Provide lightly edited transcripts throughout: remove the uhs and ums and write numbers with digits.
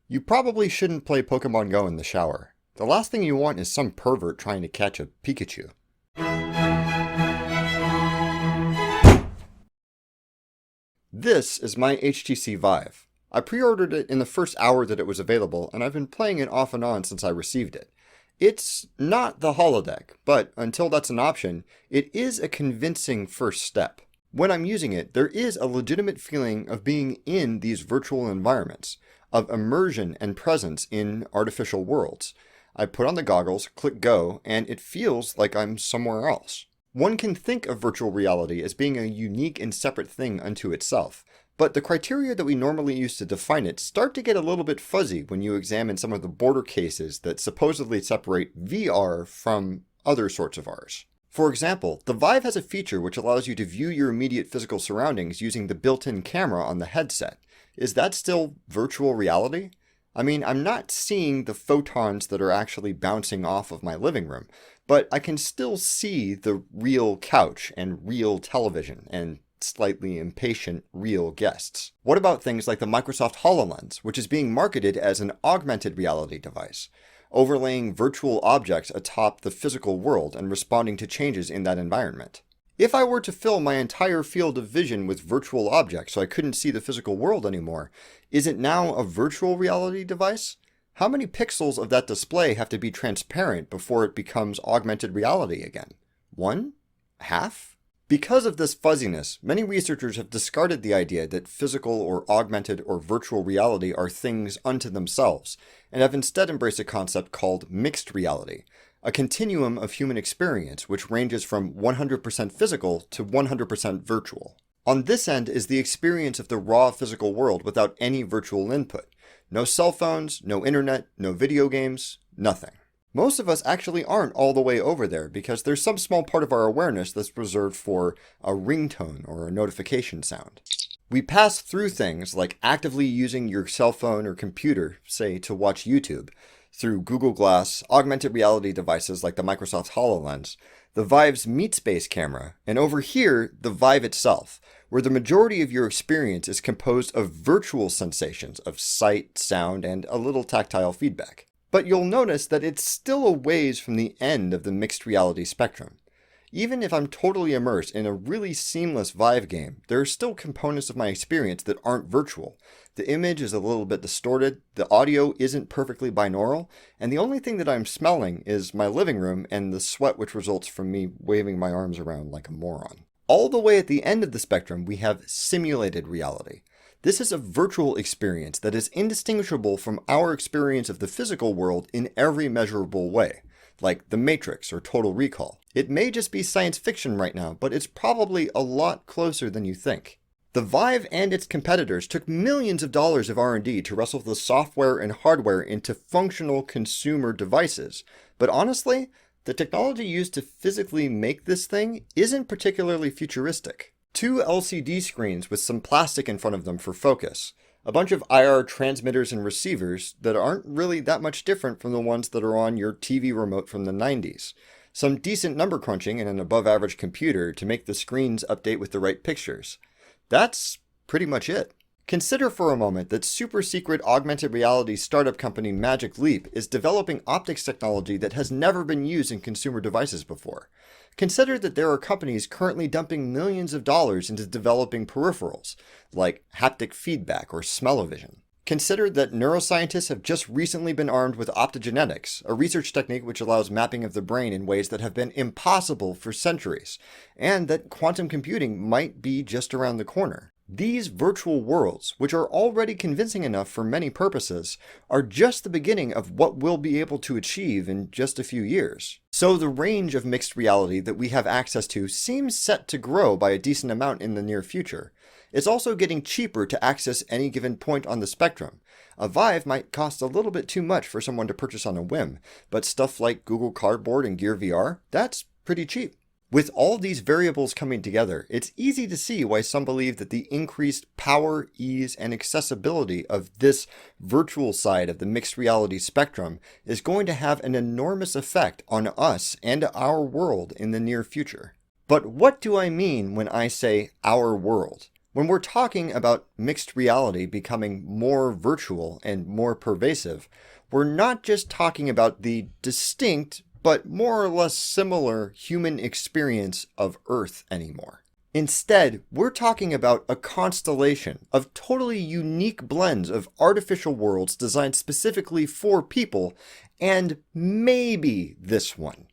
You probably shouldn't play Pokemon Go in the shower. The last thing you want is some pervert trying to catch a Pikachu. This is my HTC Vive. I pre-ordered it in the first hour that it was available, and I've been playing it off and on since I received it. It's not the holodeck, but until that's an option, it is a convincing first step. When I'm using it, there is a legitimate feeling of being in these virtual environments, of immersion and presence in artificial worlds. I put on the goggles, click go, and it feels like I'm somewhere else. One can think of virtual reality as being a unique and separate thing unto itself, but the criteria that we normally use to define it start to get a little bit fuzzy when you examine some of the border cases that supposedly separate VR from other sorts of Rs. For example, the Vive has a feature which allows you to view your immediate physical surroundings using the built-in camera on the headset. Is that still virtual reality? I mean, I'm not seeing the photons that are actually bouncing off of my living room, but I can still see the real couch and real television and slightly impatient real guests. What about things like the Microsoft HoloLens, which is being marketed as an augmented reality device, overlaying virtual objects atop the physical world and responding to changes in that environment? If I were to fill my entire field of vision with virtual objects so I couldn't see the physical world anymore, is it now a virtual reality device? How many pixels of that display have to be transparent before it becomes augmented reality again? One? Half? Because of this fuzziness, many researchers have discarded the idea that physical or augmented or virtual reality are things unto themselves, and have instead embraced a concept called mixed reality, a continuum of human experience which ranges from 100% physical to 100% virtual. On this end is the experience of the raw physical world without any virtual input. No cell phones, no internet, no video games, nothing. Most of us actually aren't all the way over there because there's some small part of our awareness that's reserved for a ringtone or a notification sound. We pass through things like actively using your cell phone or computer, say, to watch YouTube, through Google Glass, augmented reality devices like the Microsoft HoloLens, the Vive's MeetSpace camera, and over here, the Vive itself, where the majority of your experience is composed of virtual sensations of sight, sound, and a little tactile feedback. But you'll notice that it's still a ways from the end of the mixed reality spectrum. Even if I'm totally immersed in a really seamless Vive game, there are still components of my experience that aren't virtual. The image is a little bit distorted, the audio isn't perfectly binaural, and the only thing that I'm smelling is my living room and the sweat which results from me waving my arms around like a moron. All the way at the end of the spectrum, we have simulated reality. This is a virtual experience that is indistinguishable from our experience of the physical world in every measurable way, like The Matrix or Total Recall. It may just be science fiction right now, but it's probably a lot closer than you think. The Vive and its competitors took millions of dollars of R&D to wrestle the software and hardware into functional consumer devices, but honestly, the technology used to physically make this thing isn't particularly futuristic. Two LCD screens with some plastic in front of them for focus, a bunch of IR transmitters and receivers that aren't really that much different from the ones that are on your TV remote from the 90s, some decent number crunching and an above average computer to make the screens update with the right pictures. That's pretty much it. Consider for a moment that super secret augmented reality startup company Magic Leap is developing optics technology that has never been used in consumer devices before. Consider that there are companies currently dumping millions of dollars into developing peripherals, like haptic feedback or smell-o-vision. Consider that neuroscientists have just recently been armed with optogenetics, a research technique which allows mapping of the brain in ways that have been impossible for centuries, and that quantum computing might be just around the corner. These virtual worlds, which are already convincing enough for many purposes, are just the beginning of what we'll be able to achieve in just a few years. So the range of mixed reality that we have access to seems set to grow by a decent amount in the near future. It's also getting cheaper to access any given point on the spectrum. A Vive might cost a little bit too much for someone to purchase on a whim, but stuff like Google Cardboard and Gear VR, that's pretty cheap. With all these variables coming together, it's easy to see why some believe that the increased power, ease, and accessibility of this virtual side of the mixed reality spectrum is going to have an enormous effect on us and our world in the near future. But what do I mean when I say our world? When we're talking about mixed reality becoming more virtual and more pervasive, we're not just talking about the distinct but more or less similar human experience of Earth anymore. Instead, we're talking about a constellation of totally unique blends of artificial worlds designed specifically for people, and maybe this one,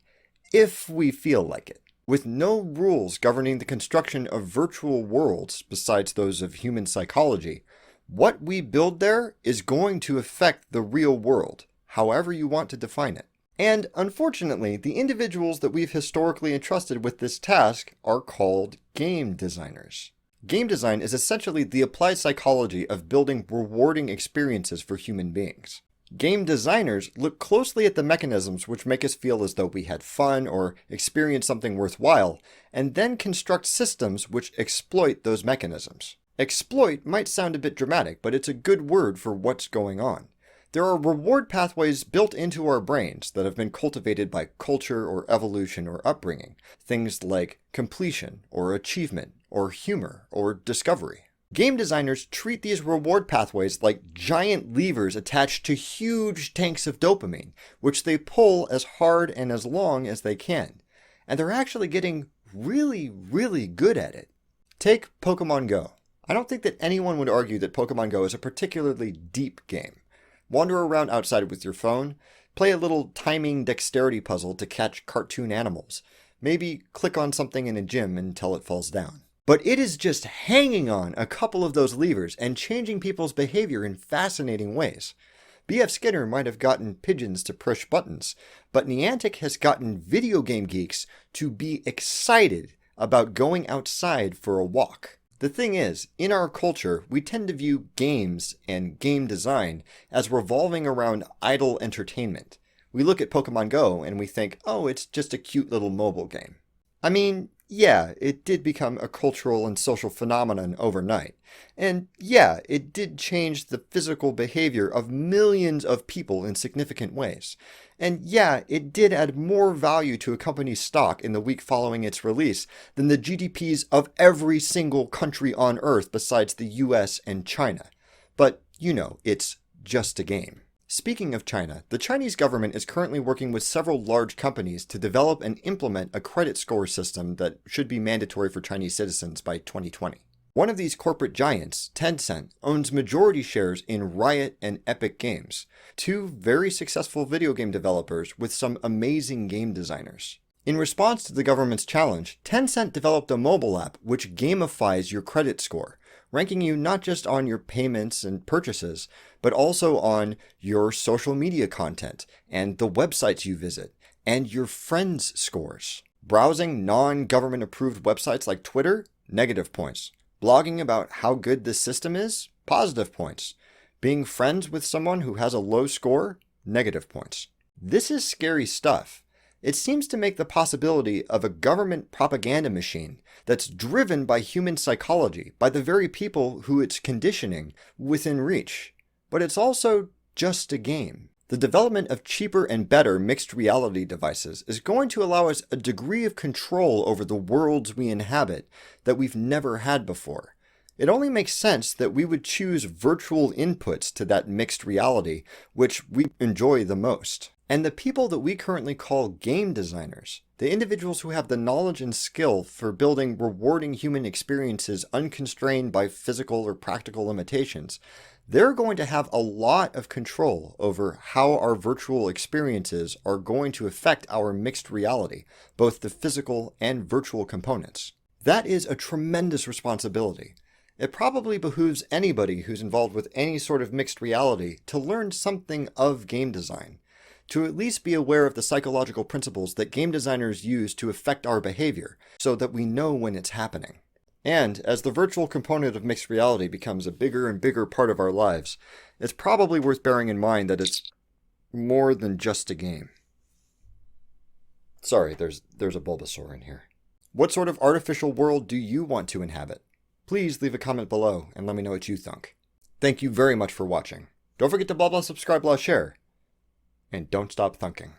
if we feel like it. With no rules governing the construction of virtual worlds besides those of human psychology, what we build there is going to affect the real world, however you want to define it. And unfortunately, the individuals that we've historically entrusted with this task are called game designers. Game design is essentially the applied psychology of building rewarding experiences for human beings. Game designers look closely at the mechanisms which make us feel as though we had fun or experienced something worthwhile, and then construct systems which exploit those mechanisms. Exploit might sound a bit dramatic, but it's a good word for what's going on. There are reward pathways built into our brains that have been cultivated by culture or evolution or upbringing, things like completion or achievement or humor or discovery. Game designers treat these reward pathways like giant levers attached to huge tanks of dopamine, which they pull as hard and as long as they can. And they're actually getting really, really good at it. Take Pokemon Go. I don't think that anyone would argue that Pokemon Go is a particularly deep game. Wander around outside with your phone, play a little timing dexterity puzzle to catch cartoon animals, maybe click on something in a gym until it falls down. But it is just hanging on a couple of those levers and changing people's behavior in fascinating ways. B.F. Skinner might have gotten pigeons to push buttons, but Niantic has gotten video game geeks to be excited about going outside for a walk. The thing is, in our culture, we tend to view games and game design as revolving around idle entertainment. We look at Pokemon Go and we think, oh, it's just a cute little mobile game. I mean, yeah, it did become a cultural and social phenomenon overnight. And yeah, it did change the physical behavior of millions of people in significant ways. And yeah, it did add more value to a company's stock in the week following its release than the GDPs of every single country on Earth besides the US and China. But, you know, it's just a game. Speaking of China, the Chinese government is currently working with several large companies to develop and implement a credit score system that should be mandatory for Chinese citizens by 2020. One of these corporate giants, Tencent, owns majority shares in Riot and Epic Games, two very successful video game developers with some amazing game designers. In response to the government's challenge, Tencent developed a mobile app which gamifies your credit score, ranking you not just on your payments and purchases, but also on your social media content and the websites you visit and your friends' scores. Browsing non-government approved websites like Twitter, negative points. Blogging about how good this system is, positive points. Being friends with someone who has a low score, negative points. This is scary stuff. It seems to make the possibility of a government propaganda machine that's driven by human psychology, by the very people who it's conditioning, within reach. But it's also just a game. The development of cheaper and better mixed reality devices is going to allow us a degree of control over the worlds we inhabit that we've never had before. It only makes sense that we would choose virtual inputs to that mixed reality, which we enjoy the most. And the people that we currently call game designers, the individuals who have the knowledge and skill for building rewarding human experiences unconstrained by physical or practical limitations, they're going to have a lot of control over how our virtual experiences are going to affect our mixed reality, both the physical and virtual components. That is a tremendous responsibility. It probably behooves anybody who's involved with any sort of mixed reality to learn something of game design, to at least be aware of the psychological principles that game designers use to affect our behavior, so that we know when it's happening. And as the virtual component of mixed reality becomes a bigger and bigger part of our lives, it's probably worth bearing in mind that it's more than just a game. Sorry, there's a Bulbasaur in here. What sort of artificial world do you want to inhabit? Please leave a comment below and let me know what you think. Thank you very much for watching. Don't forget to blah blah subscribe, blah share. And don't stop thunking.